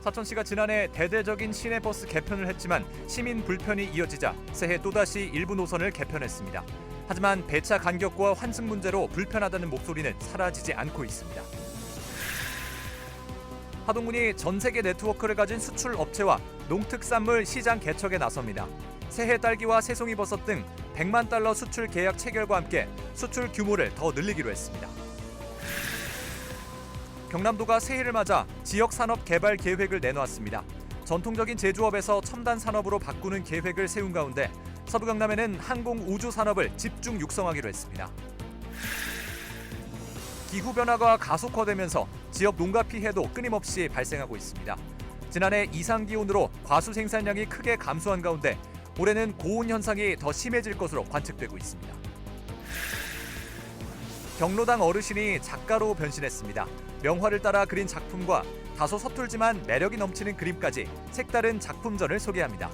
사천시가 지난해 대대적인 시내버스 개편을 했지만 시민 불편이 이어지자 새해 또다시 일부 노선을 개편했습니다. 하지만 배차 간격과 환승 문제로 불편하다는 목소리는 사라지지 않고 있습니다. 하동군이 전 세계 네트워크를 가진 수출 업체와 농특산물 시장 개척에 나섭니다. 새해 딸기와 새송이 버섯 등 100만 달러 수출 계약 체결과 함께 수출 규모를 더 늘리기로 했습니다. 경남도가 새해를 맞아 지역 산업 개발 계획을 내놓았습니다. 전통적인 제조업에서 첨단 산업으로 바꾸는 계획을 세운 가운데 서부 경남에는 항공 우주 산업을 집중 육성하기로 했습니다. 기후 변화가 가속화되면서 지역 농가 피해도 끊임없이 발생하고 있습니다. 지난해 이상 기온으로 과수 생산량이 크게 감소한 가운데 올해는 고온 현상이 더 심해질 것으로 관측되고 있습니다. 경로당 어르신이 작가로 변신했습니다. 명화를 따라 그린 작품과 다소 서툴지만 매력이 넘치는 그림까지 색다른 작품전을 소개합니다.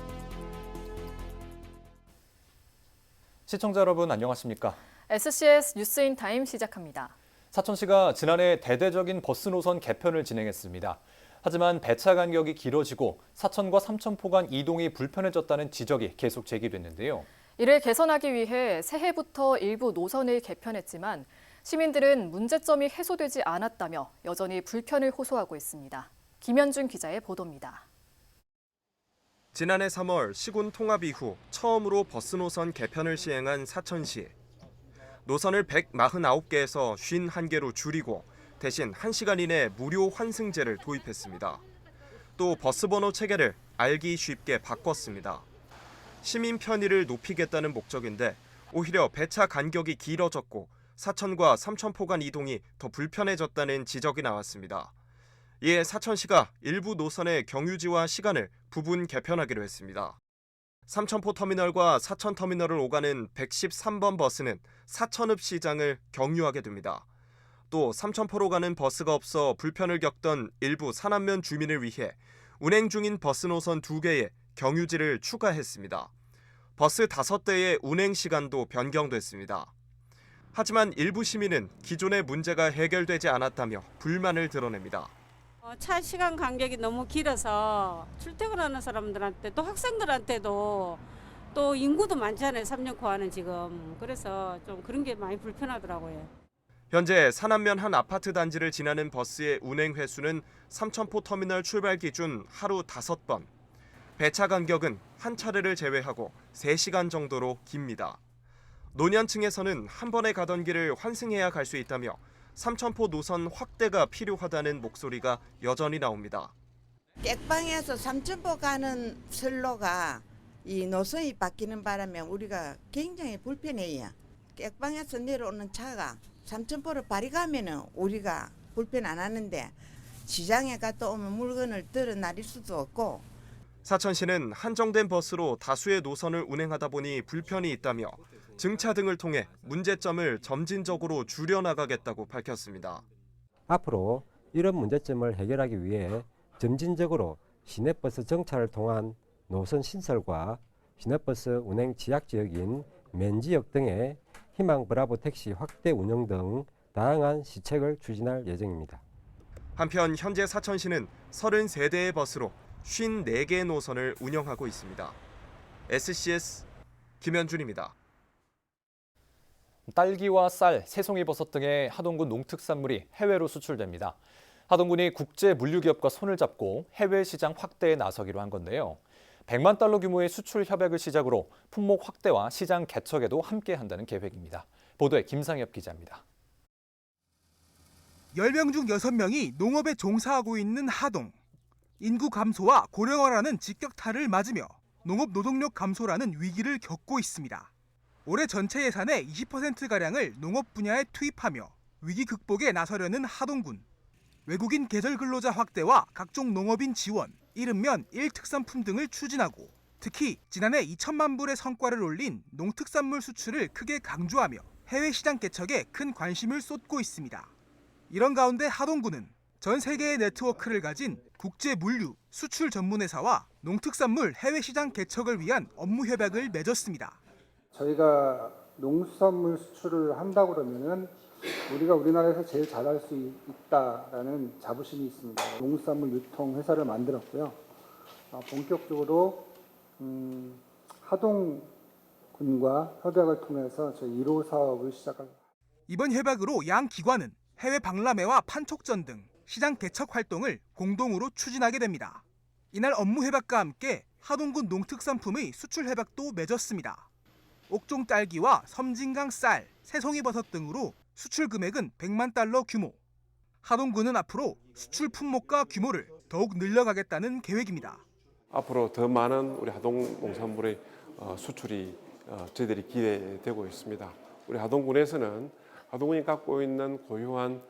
시청자 여러분 안녕하십니까? SCS 뉴스인타임 시작합니다. 사천시가 지난해 대대적인 버스 노선 개편을 진행했습니다. 하지만 배차 간격이 길어지고 사천과 삼천포 간 이동이 불편해졌다는 지적이 계속 제기됐는데요. 이를 개선하기 위해 새해부터 일부 노선을 개편했지만 시민들은 문제점이 해소되지 않았다며 여전히 불편을 호소하고 있습니다. 김현준 기자의 보도입니다. 지난해 3월 시군 통합 이후 처음으로 버스 노선 개편을 시행한 사천시. 노선을 149개에서 51개로 줄이고 대신 1시간 이내 무료 환승제를 도입했습니다. 또 버스 번호 체계를 알기 쉽게 바꿨습니다. 시민 편의를 높이겠다는 목적인데 오히려 배차 간격이 길어졌고 사천과 삼천포 간 이동이 더 불편해졌다는 지적이 나왔습니다. 이에 사천시가 일부 노선의 경유지와 시간을 부분 개편하기로 했습니다. 삼천포 터미널과 사천 터미널을 오가는 113번 버스는 사천읍 시장을 경유하게 됩니다. 또 삼천포로 가는 버스가 없어 불편을 겪던 일부 산안면 주민을 위해 운행 중인 버스 노선 2개에 경유지를 추가했습니다. 버스 5대의 운행 시간도 변경됐습니다. 하지만 일부 시민은 기존의 문제가 해결되지 않았다며 불만을 드러냅니다. 차 시간 간격이 너무 길어서 출퇴근하는 사람들한테 또 학생들한테도 또 인구도 많잖아요. 3년코하는 지금. 그래서 좀 그런 게 많이 불편하더라고요. 현재 산안면 한 아파트 단지를 지나는 버스의 운행 횟수는 삼천포 터미널 출발 기준 하루 5번. 배차 간격은 한 차례를 제외하고 3시간 정도로 깁니다. 노년층에서는 한 번에 가던 길을 환승해야 갈 수 있다며 삼천포 노선 확대가 필요하다는 목소리가 여전히 나옵니다. 객방에서 삼천포 가는 선로가 이 노선이 바뀌는 바람에 우리가 굉장히 불편해요. 객방에서 내려오는 차가 삼천포로 발이 가면은 우리가 불편 안 하는데 시장에 갔다 오면 물건을 들어 내릴 수도 없고. 사천시는 한정된 버스로 다수의 노선을 운행하다 보니 불편이 있다며 증차 등을 통해 문제점을 점진적으로 줄여나가겠다고 밝혔습니다. 앞으로 이런 문제점을 해결하기 위해 점진적으로 시내버스 정차를 통한 노선 신설과 시내버스 운행 취약지역인 맨지역 등의 희망 브라보 택시 확대 운영 등 다양한 시책을 추진할 예정입니다. 한편 현재 사천시는 33대의 버스로 54개의 노선을 운영하고 있습니다. SCS 김현준입니다. 딸기와 쌀, 새송이 버섯 등의 하동군 농특산물이 해외로 수출됩니다. 하동군이 국제 물류기업과 손을 잡고 해외 시장 확대에 나서기로 한 건데요. 100만 달러 규모의 수출 협약을 시작으로 품목 확대와 시장 개척에도 함께한다는 계획입니다. 보도에 김상엽 기자입니다. 10명 중 6명이 농업에 종사하고 있는 하동. 인구 감소와 고령화라는 직격탄을 맞으며 농업 노동력 감소라는 위기를 겪고 있습니다. 올해 전체 예산의 20%가량을 농업 분야에 투입하며 위기 극복에 나서려는 하동군. 외국인 계절 근로자 확대와 각종 농업인 지원, 이른면 1특산품 등을 추진하고 특히 지난해 2천만 불의 성과를 올린 농특산물 수출을 크게 강조하며 해외 시장 개척에 큰 관심을 쏟고 있습니다. 이런 가운데 하동군은 전 세계의 네트워크를 가진 국제 물류, 수출 전문회사와 농특산물 해외 시장 개척을 위한 업무 협약을 맺었습니다. 저희가 농수산물 수출을 한다고 그러면은 우리가 우리나라에서 제일 잘할 수 있다라는 자부심이 있습니다. 농수산물 유통 회사를 만들었고요. 본격적으로 하동군과 협약을 통해서 저희 1호 사업을 시작할. 이번 협약으로 양 기관은 해외 박람회와 판촉전 등 시장 개척 활동을 공동으로 추진하게 됩니다. 이날 업무 협약과 함께 하동군 농특산품의 수출 협약도 맺었습니다. 옥종 딸기와 섬진강 쌀, 새송이버섯 등으로 수출 금액은 100만 달러 규모. 하동군은 앞으로 수출 품목과 규모를 더욱 늘려가겠다는 계획입니다. 앞으로 더 많은 우리 하동 농산물의 수출이 저희들이 기대되고 있습니다. 우리 하동군에서는 하동군이 갖고 있는 고유한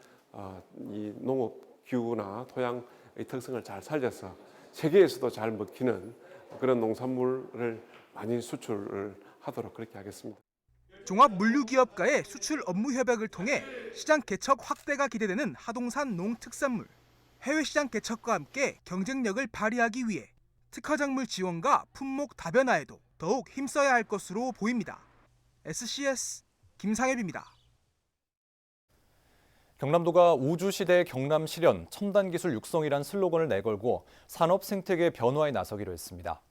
이 농업 기후나 토양의 특성을 잘 살려서 세계에서도 잘 먹히는 그런 농산물을 많이 수출을 하도록 그렇게 하겠습니다. 종합물류기업과의 수출 업무 협약을 통해 시장 개척 확대가 기대되는 하동산 농특산물. 해외 시장 개척과 함께 경쟁력을 발휘하기 위해 특화작물 지원과 품목 다변화에도 더욱 힘써야 할 것으로 보입니다. SCS 김상엽입니다. 경남도가 우주시대 경남 실현 첨단기술 육성이란 슬로건을 내걸고 산업 생태계 변화에 나서기로 했습니다.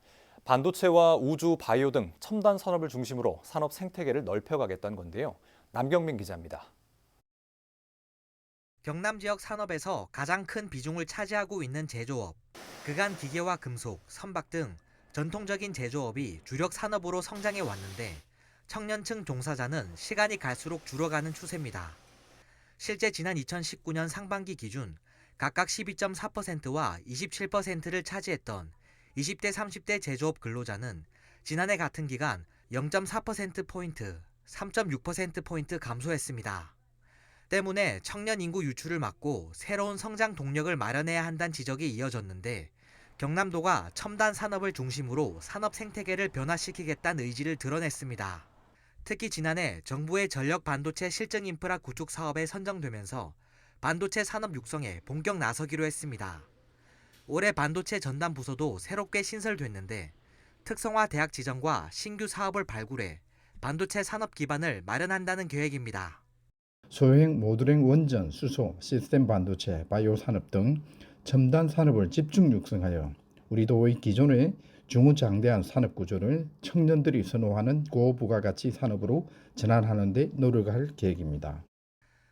반도체와 우주, 바이오 등 첨단 산업을 중심으로 산업 생태계를 넓혀가겠다는 건데요. 남경민 기자입니다. 경남 지역 산업에서 가장 큰 비중을 차지하고 있는 제조업, 그간 기계와 금속, 선박 등 전통적인 제조업이 주력 산업으로 성장해 왔는데 청년층 종사자는 시간이 갈수록 줄어가는 추세입니다. 실제 지난 2019년 상반기 기준 각각 12.4%와 27%를 차지했던 20대, 30대 제조업 근로자는 지난해 같은 기간 0.4%포인트, 3.6%포인트 감소했습니다. 때문에 청년 인구 유출을 막고 새로운 성장 동력을 마련해야 한다는 지적이 이어졌는데 경남도가 첨단 산업을 중심으로 산업 생태계를 변화시키겠다는 의지를 드러냈습니다. 특히 지난해 정부의 전력 반도체 실증 인프라 구축 사업에 선정되면서 반도체 산업 육성에 본격 나서기로 했습니다. 올해 반도체 전담 부서도 새롭게 신설됐는데 특성화 대학 지정과 신규 사업을 발굴해 반도체 산업 기반을 마련한다는 계획입니다. 소형 모듈형 원전, 수소, 시스템 반도체, 바이오 산업 등 첨단 산업을 집중 육성하여 우리 도의 기존의 중후장대한 산업 구조를 청년들이 선호하는 고부가가치 산업으로 전환하는 데 노력할 계획입니다.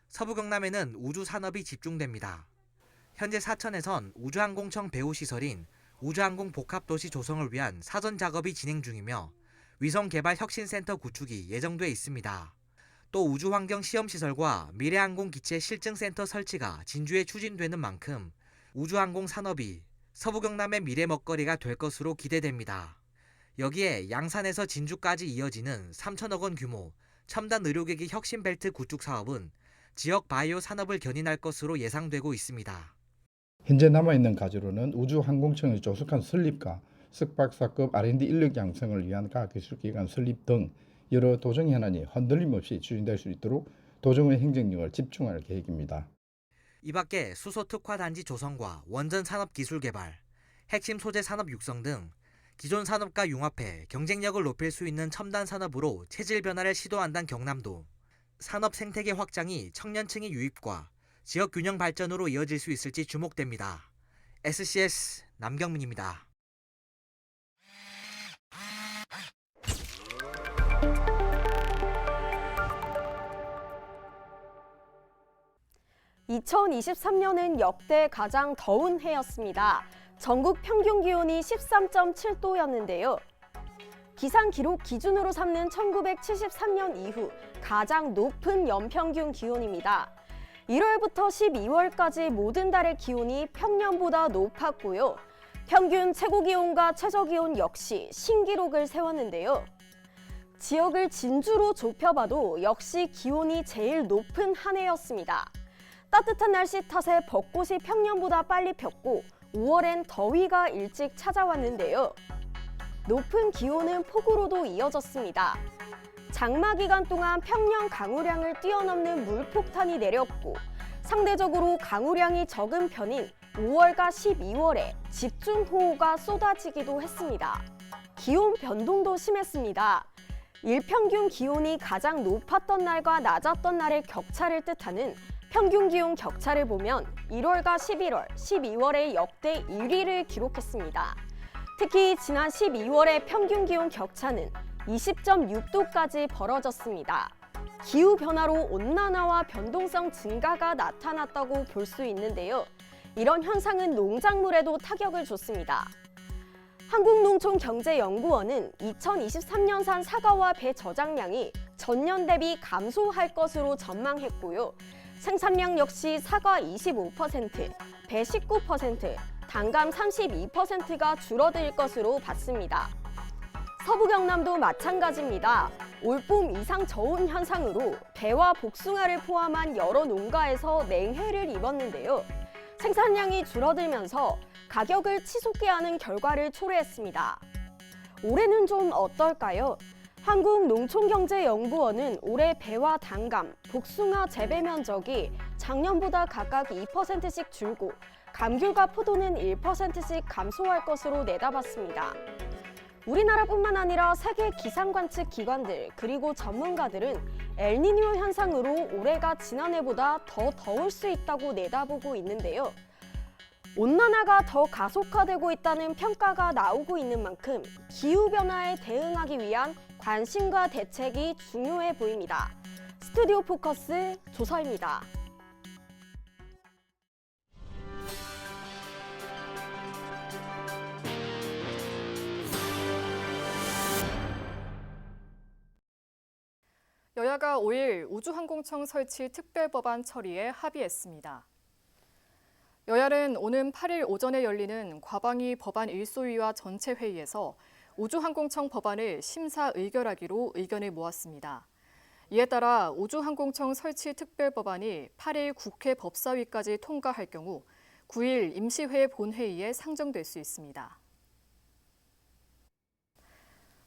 서부 경남에는 우주 산업이 집중됩니다. 현재 사천에선 우주항공청 배후시설인 우주항공 복합도시 조성을 위한 사전 작업이 진행 중이며 위성개발혁신센터 구축이 예정돼 있습니다. 또 우주환경 시험시설과 미래항공기체 실증센터 설치가 진주에 추진되는 만큼 우주항공 산업이 서부 경남의 미래 먹거리가 될 것으로 기대됩니다. 여기에 양산에서 진주까지 이어지는 3천억 원 규모 첨단 의료기기 혁신벨트 구축 사업은 지역 바이오 산업을 견인할 것으로 예상되고 있습니다. 현재 남아있는 과제로는 우주항공청의 조속한 설립과 석박사급 R&D 인력 양성을 위한 과학기술기관 설립 등 여러 도정 현안이 흔들림 없이 추진될 수 있도록 도정의 행정력을 집중할 계획입니다. 이 밖에 수소 특화 단지 조성과 원전 산업 기술 개발, 핵심 소재 산업 육성 등 기존 산업과 융합해 경쟁력을 높일 수 있는 첨단 산업으로 체질 변화를 시도한다는 경남도. 산업 생태계 확장이 청년층의 유입과 지역 균형 발전으로 이어질 수 있을지 주목됩니다. SCS 남경민입니다. (2023년은) 역대 가장 더운 해였습니다. 전국 평균 기온이 13.7도였는데요. 기상 기록 기준으로 삼는 1973년 이후 가장 높은 연평균 기온입니다. 1월부터 12월까지 모든 달의 기온이 평년보다 높았고요. 평균 최고기온과 최저기온 역시 신기록을 세웠는데요. 지역을 진주로 좁혀봐도 역시 기온이 제일 높은 한 해였습니다. 따뜻한 날씨 탓에 벚꽃이 평년보다 빨리 폈고 5월엔 더위가 일찍 찾아왔는데요. 높은 기온은 폭우로도 이어졌습니다. 장마 기간 동안 평년 강우량을 뛰어넘는 물폭탄이 내렸고 상대적으로 강우량이 적은 편인 5월과 12월에 집중호우가 쏟아지기도 했습니다. 기온 변동도 심했습니다. 일평균 기온이 가장 높았던 날과 낮았던 날의 격차를 뜻하는 평균 기온 격차를 보면 1월과 11월, 12월에 역대 1위를 기록했습니다. 특히 지난 12월의 평균 기온 격차는 20.6도까지 벌어졌습니다. 기후변화로 온난화와 변동성 증가가 나타났다고 볼 수 있는데요. 이런 현상은 농작물에도 타격을 줬습니다. 한국농촌경제연구원은 2023년산 사과와 배 저장량이 전년 대비 감소할 것으로 전망했고요. 생산량 역시 사과 25%, 배 19%, 단감 32%가 줄어들 것으로 봤습니다. 서부 경남도 마찬가지입니다. 올봄 이상 저온 현상으로 배와 복숭아를 포함한 여러 농가에서 냉해를 입었는데요. 생산량이 줄어들면서 가격을 치솟게 하는 결과를 초래했습니다. 올해는 좀 어떨까요? 한국농촌경제연구원은 올해 배와 단감, 복숭아 재배 면적이 작년보다 각각 2%씩 줄고 감귤과 포도는 1%씩 감소할 것으로 내다봤습니다. 우리나라뿐만 아니라 세계 기상관측 기관들 그리고 전문가들은 엘니뇨 현상으로 올해가 지난해보다 더 더울 수 있다고 내다보고 있는데요. 온난화가 더 가속화되고 있다는 평가가 나오고 있는 만큼 기후변화에 대응하기 위한 관심과 대책이 중요해 보입니다. 스튜디오 포커스 조서입니다. 여야가 5일 우주항공청 설치 특별법안 처리에 합의했습니다. 여야는 오는 8일 오전에 열리는 과방위 법안 1소위와 전체 회의에서 우주항공청 법안을 심사 의결하기로 의견을 모았습니다. 이에 따라 우주항공청 설치 특별법안이 8일 국회 법사위까지 통과할 경우 9일 임시회 본회의에 상정될 수 있습니다.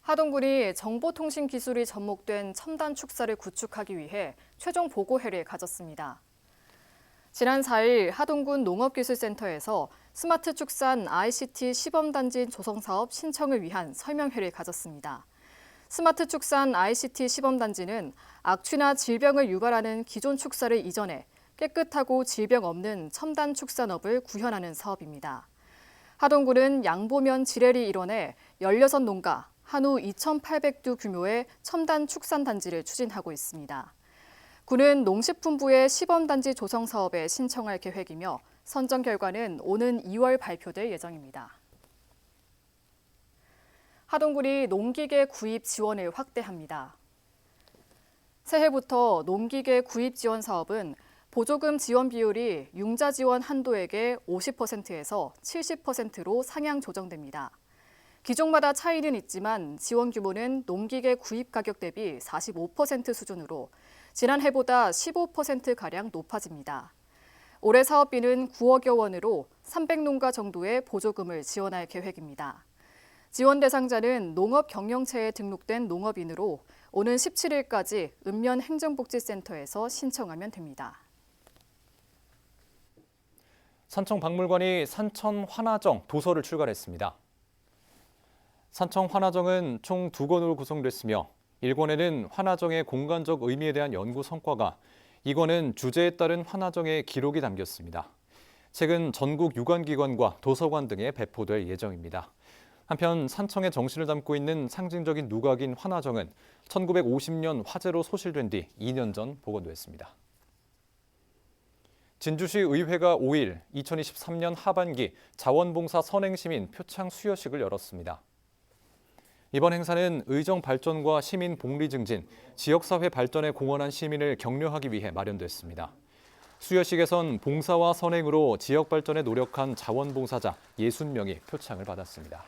하동군이 정보통신기술이 접목된 첨단 축사를 구축하기 위해 최종 보고회를 가졌습니다. 지난 4일 하동군 농업기술센터에서 스마트 축산 ICT 시범단지 조성사업 신청을 위한 설명회를 가졌습니다. 스마트 축산 ICT 시범단지는 악취나 질병을 유발하는 기존 축사를 이전해 깨끗하고 질병 없는 첨단 축산업을 구현하는 사업입니다. 하동군은 양보면 지뢰를 일원해 16농가, 한우 2,800두 규모의 첨단 축산단지를 추진하고 있습니다. 군은 농식품부의 시범단지 조성 사업에 신청할 계획이며 선정 결과는 오는 2월 발표될 예정입니다. 하동군이 농기계 구입 지원을 확대합니다. 새해부터 농기계 구입 지원 사업은 보조금 지원 비율이 융자 지원 한도액의 50%에서 70%로 상향 조정됩니다. 기종마다 차이는 있지만 지원 규모는 농기계 구입 가격 대비 45% 수준으로 지난해보다 15%가량 높아집니다. 올해 사업비는 9억여 원으로 300농가 정도의 보조금을 지원할 계획입니다. 지원 대상자는 농업경영체에 등록된 농업인으로 오는 17일까지 읍면행정복지센터에서 신청하면 됩니다. 산청박물관이 산천 환화정 도서를 출간했습니다. 산청 환화정은 총 2권으로 구성됐으며 1권에는 환화정의 공간적 의미에 대한 연구 성과가, 2권은 주제에 따른 환화정의 기록이 담겼습니다. 책은 전국 유관기관과 도서관 등에 배포될 예정입니다. 한편 산청의 정신을 담고 있는 상징적인 누각인 환화정은 1950년 화재로 소실된 뒤 2년 전 복원됐습니다. 진주시 의회가 5일 2023년 하반기 자원봉사 선행시민 표창 수여식을 열었습니다. 이번 행사는 의정 발전과 시민 복리 증진, 지역사회 발전에 공헌한 시민을 격려하기 위해 마련됐습니다. 수여식에선 봉사와 선행으로 지역 발전에 노력한 자원봉사자 60명이 표창을 받았습니다.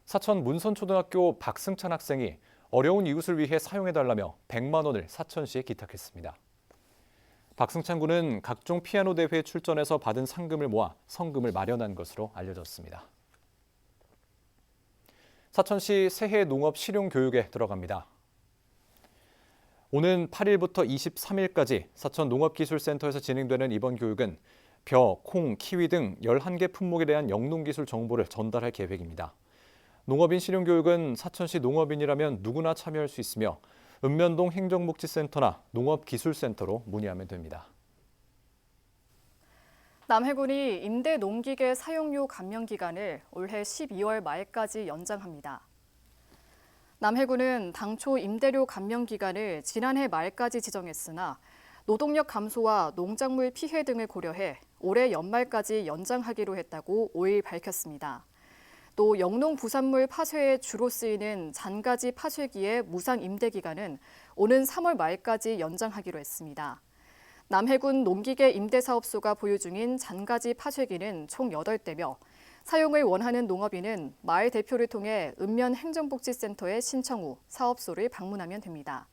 사천 문선초등학교 박승찬 학생이 어려운 이웃을 위해 사용해달라며 100만 원을 사천시에 기탁했습니다. 박승찬 군은 각종 피아노 대회에 출전해서 받은 상금을 모아 성금을 마련한 것으로 알려졌습니다. 사천시 새해 농업 실용 교육에 들어갑니다. 오는 8일부터 23일까지 사천 농업기술센터에서 진행되는 이번 교육은 벼, 콩, 키위 등 11개 품목에 대한 영농기술 정보를 전달할 계획입니다. 농업인 실용교육은 사천시 농업인이라면 누구나 참여할 수 있으며 읍면동 행정복지센터나 농업기술센터로 문의하면 됩니다. 남해군이 임대 농기계 사용료 감면 기간을 올해 12월 말까지 연장합니다. 남해군은 당초 임대료 감면 기간을 지난해 말까지 지정했으나 노동력 감소와 농작물 피해 등을 고려해 올해 연말까지 연장하기로 했다고 5일 밝혔습니다. 또 영농 부산물 파쇄에 주로 쓰이는 잔가지 파쇄기의 무상 임대 기간은 오는 3월 말까지 연장하기로 했습니다. 남해군 농기계 임대사업소가 보유 중인 잔가지 파쇄기는 총 8대며 사용을 원하는 농업인은 마을 대표를 통해 읍면 행정복지센터에 신청 후 사업소를 방문하면 됩니다.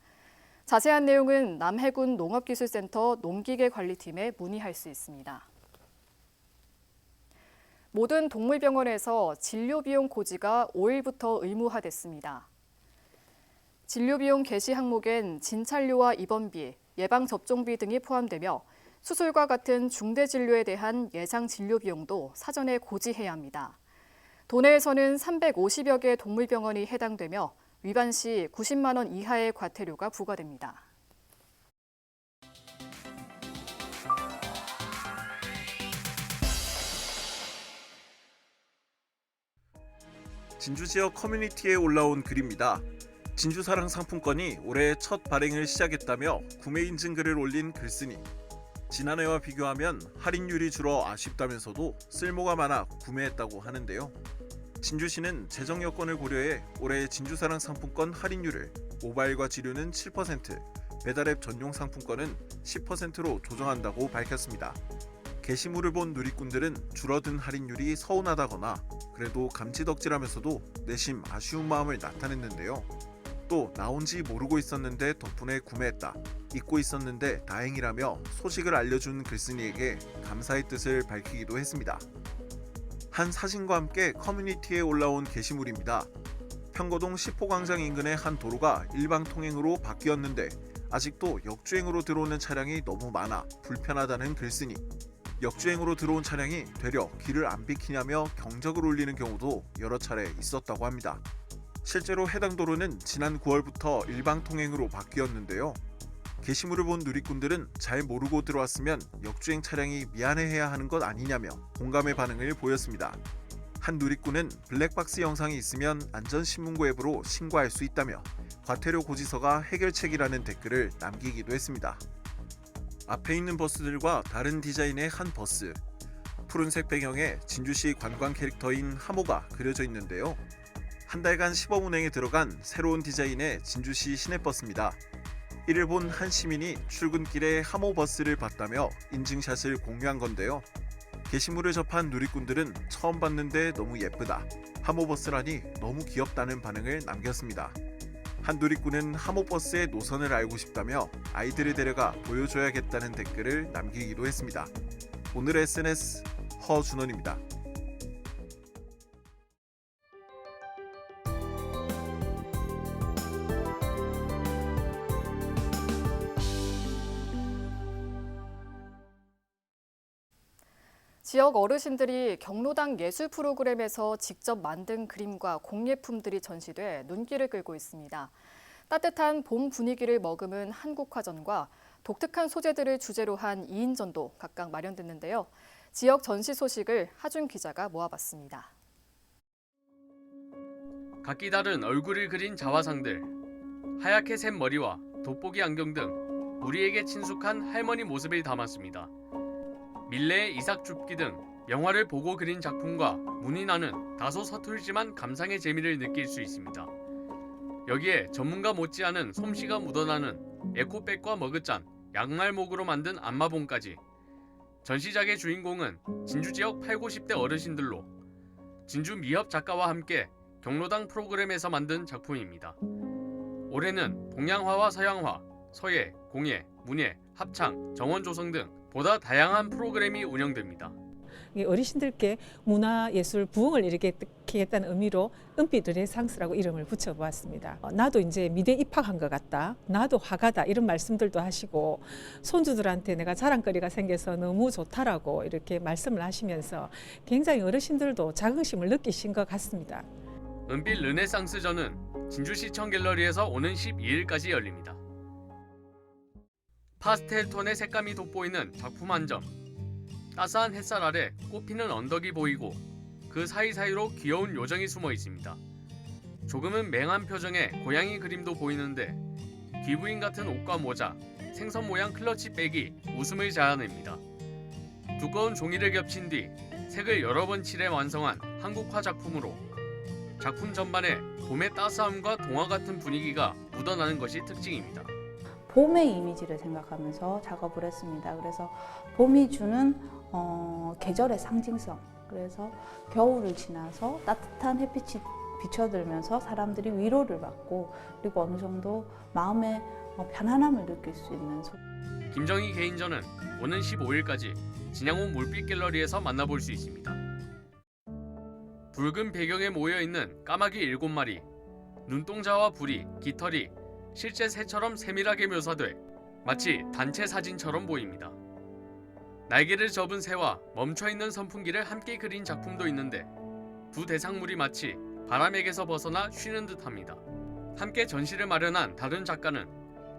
자세한 내용은 남해군 농업기술센터 농기계 관리팀에 문의할 수 있습니다. 모든 동물병원에서 진료비용 고지가 5일부터 의무화됐습니다. 진료비용 개시 항목엔 진찰료와 입원비, 예방접종비 등이 포함되며 수술과 같은 중대진료에 대한 예상 진료비용도 사전에 고지해야 합니다. 도내에서는 350여 개 동물병원이 해당되며 위반 시 90만 원 이하의 과태료가 부과됩니다. 진주 지역 커뮤니티에 올라온 글입니다. 진주사랑 상품권이 올해 첫 발행을 시작했다며 구매 인증 글을 올린 글쓴이. 지난해와 비교하면 할인율이 줄어 아쉽다면서도 쓸모가 많아 구매했다고 하는데요. 진주시는 재정 여건을 고려해 올해 진주사랑 상품권 할인율을 모바일과 지류는 7%, 배달앱 전용 상품권은 10%로 조정한다고 밝혔습니다. 게시물을 본 누리꾼들은 줄어든 할인율이 서운하다거나 그래도 감지덕지라면서도 내심 아쉬운 마음을 나타냈는데요. 또 나온지 모르고 있었는데 덕분에 구매했다. 잊고 있었는데 다행이라며 소식을 알려준 글쓴이에게 감사의 뜻을 밝히기도 했습니다. 한 사진과 함께 커뮤니티에 올라온 게시물입니다. 평거동 10호광장 인근의 한 도로가 일방통행으로 바뀌었는데 아직도 역주행으로 들어오는 차량이 너무 많아 불편하다는 글쓴이. 역주행으로 들어온 차량이 되려 길을 안 비키냐며 경적을 울리는 경우도 여러 차례 있었다고 합니다. 실제로 해당 도로는 지난 9월부터 일방통행으로 바뀌었는데요. 게시물을 본 누리꾼들은 잘 모르고 들어왔으면 역주행 차량이 미안해해야 하는 것 아니냐며 공감의 반응을 보였습니다. 한 누리꾼은 블랙박스 영상이 있으면 안전신문고 앱으로 신고할 수 있다며 과태료 고지서가 해결책이라는 댓글을 남기기도 했습니다. 앞에 있는 버스들과 다른 디자인의 한 버스. 푸른색 배경에 진주시 관광 캐릭터인 하모가 그려져 있는데요. 한 달간 시범 운행에 들어간 새로운 디자인의 진주시 시내버스입니다. 이를 본 한 시민이 출근길에 하모 버스를 봤다며 인증샷을 공유한 건데요. 게시물을 접한 누리꾼들은 처음 봤는데 너무 예쁘다. 하모 버스라니 너무 귀엽다는 반응을 남겼습니다. 한 누리꾼은 하모버스의 노선을 알고 싶다며 아이들을 데려가 보여줘야겠다는 댓글을 남기기도 했습니다. 오늘의 SNS 허준원입니다. 지역 어르신들이 경로당 예술 프로그램에서 직접 만든 그림과 공예품들이 전시돼 눈길을 끌고 있습니다. 따뜻한 봄 분위기를 머금은 한국화전과 독특한 소재들을 주제로 한 2인전도 각각 마련됐는데요. 지역 전시 소식을 하준 기자가 모아봤습니다. 각기 다른 얼굴을 그린 자화상들, 하얗게 샌 머리와 돋보기 안경 등 우리에게 친숙한 할머니 모습을 담았습니다. 밀레의 이삭줍기 등 영화를 보고 그린 작품과 문이 나는 다소 서툴지만 감상의 재미를 느낄 수 있습니다. 여기에 전문가 못지않은 솜씨가 묻어나는 에코백과 머그잔, 양말목으로 만든 안마봉까지. 전시작의 주인공은 진주 지역 8, 90대 어르신들로 진주 미협 작가와 함께 경로당 프로그램에서 만든 작품입니다. 올해는 동양화와 서양화, 서예, 공예, 문예, 합창, 정원 조성 등 보다 다양한 프로그램이 운영됩니다. 어르신들께 문화예술 부흥을 일으키겠다는 의미로 은빛 르네상스라고 이름을 붙여보았습니다. 나도 이제 미대 입학한 것 같다. 나도 화가다. 이런 말씀들도 하시고 손주들한테 내가 자랑거리가 생겨서 너무 좋다라고 이렇게 말씀을 하시면서 굉장히 어르신들도 자긍심을 느끼신 것 같습니다. 은빛 르네상스전은 진주시청 갤러리에서 오는 12일까지 열립니다. 파스텔 톤의 색감이 돋보이는 작품 한 점. 따스한 햇살 아래 꽃피는 언덕이 보이고 그 사이사이로 귀여운 요정이 숨어 있습니다. 조금은 맹한 표정의 고양이 그림도 보이는데 귀부인 같은 옷과 모자, 생선 모양 클러치 백이 웃음을 자아냅니다. 두꺼운 종이를 겹친 뒤 색을 여러 번 칠해 완성한 한국화 작품으로 작품 전반에 봄의 따스함과 동화 같은 분위기가 묻어나는 것이 특징입니다. 봄의 이미지를 생각하면서 작업을 했습니다. 그래서 봄이 주는 계절의 상징성, 그래서 겨울을 지나서 따뜻한 햇빛이 비춰들면서 사람들이 위로를 받고 그리고 어느 정도 마음의 편안함을 느낄 수 있는 김정희 개인전은 오는 15일까지 진양호 몰빛 갤러리에서 만나볼 수 있습니다. 붉은 배경에 모여있는 까마귀 7마리, 눈동자와 부리, 깃털이 실제 새처럼 세밀하게 묘사돼 마치 단체 사진처럼 보입니다. 날개를 접은 새와 멈춰있는 선풍기를 함께 그린 작품도 있는데 두 대상물이 마치 바람에게서 벗어나 쉬는 듯합니다. 함께 전시를 마련한 다른 작가는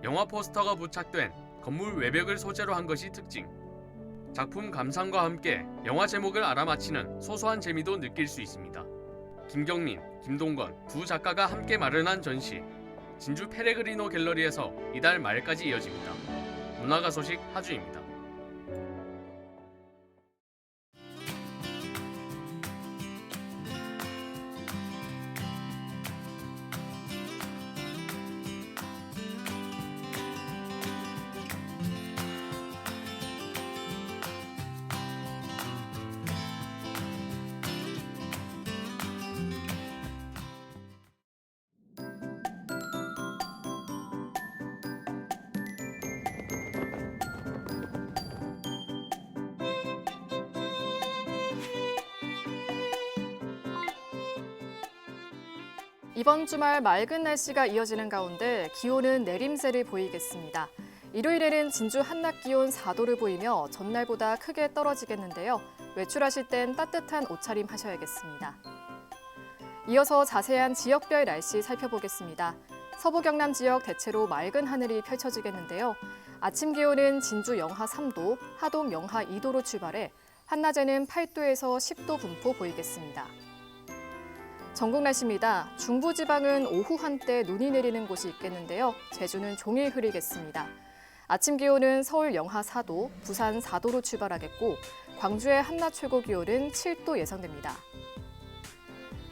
영화 포스터가 부착된 건물 외벽을 소재로 한 것이 특징. 작품 감상과 함께 영화 제목을 알아맞히는 소소한 재미도 느낄 수 있습니다. 김경민, 김동건 두 작가가 함께 마련한 전시 진주 페레그리노 갤러리에서 이달 말까지 이어집니다. 문화가 소식 하주입니다. 이번 주말 맑은 날씨가 이어지는 가운데 기온은 내림세를 보이겠습니다. 일요일에는 진주 한낮 기온 4도를 보이며 전날보다 크게 떨어지겠는데요. 외출하실 땐 따뜻한 옷차림 하셔야겠습니다. 이어서 자세한 지역별 날씨 살펴보겠습니다. 서부 경남 지역 대체로 맑은 하늘이 펼쳐지겠는데요. 아침 기온은 진주 영하 3도, 하동 영하 2도로 출발해 한낮에는 8도에서 10도 분포 보이겠습니다. 전국 날씨입니다. 중부지방은 오후 한때 눈이 내리는 곳이 있겠는데요. 제주는 종일 흐리겠습니다. 아침 기온은 서울 영하 4도, 부산 4도로 출발하겠고 광주의 한낮 최고 기온은 7도 예상됩니다.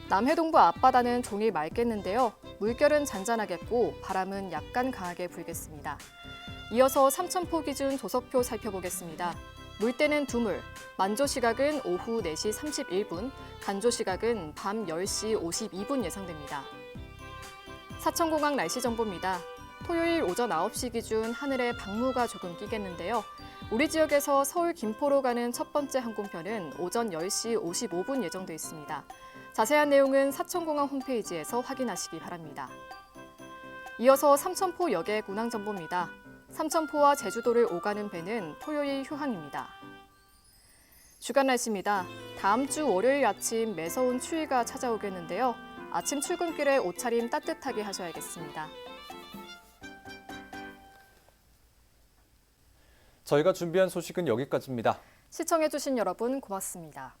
남해동부 앞바다는 종일 맑겠는데요. 물결은 잔잔하겠고 바람은 약간 강하게 불겠습니다. 이어서 삼천포 기준 조석표 살펴보겠습니다. 물때는 두물, 만조 시각은 오후 4시 31분, 간조 시각은 밤 10시 52분 예상됩니다. 사천공항 날씨 정보입니다. 토요일 오전 9시 기준 하늘에 방무가 조금 끼겠는데요. 우리 지역에서 서울 김포로 가는 첫 번째 항공편은 오전 10시 55분 예정돼 있습니다. 자세한 내용은 사천공항 홈페이지에서 확인하시기 바랍니다. 이어서 삼천포 여객 운항 정보입니다. 삼천포와 제주도를 오가는 배는 토요일 휴항입니다. 주간 날씨입니다. 다음 주 월요일 아침 매서운 추위가 찾아오겠는데요. 아침 출근길에 옷차림 따뜻하게 하셔야겠습니다. 저희가 준비한 소식은 여기까지입니다. 시청해주신 여러분 고맙습니다.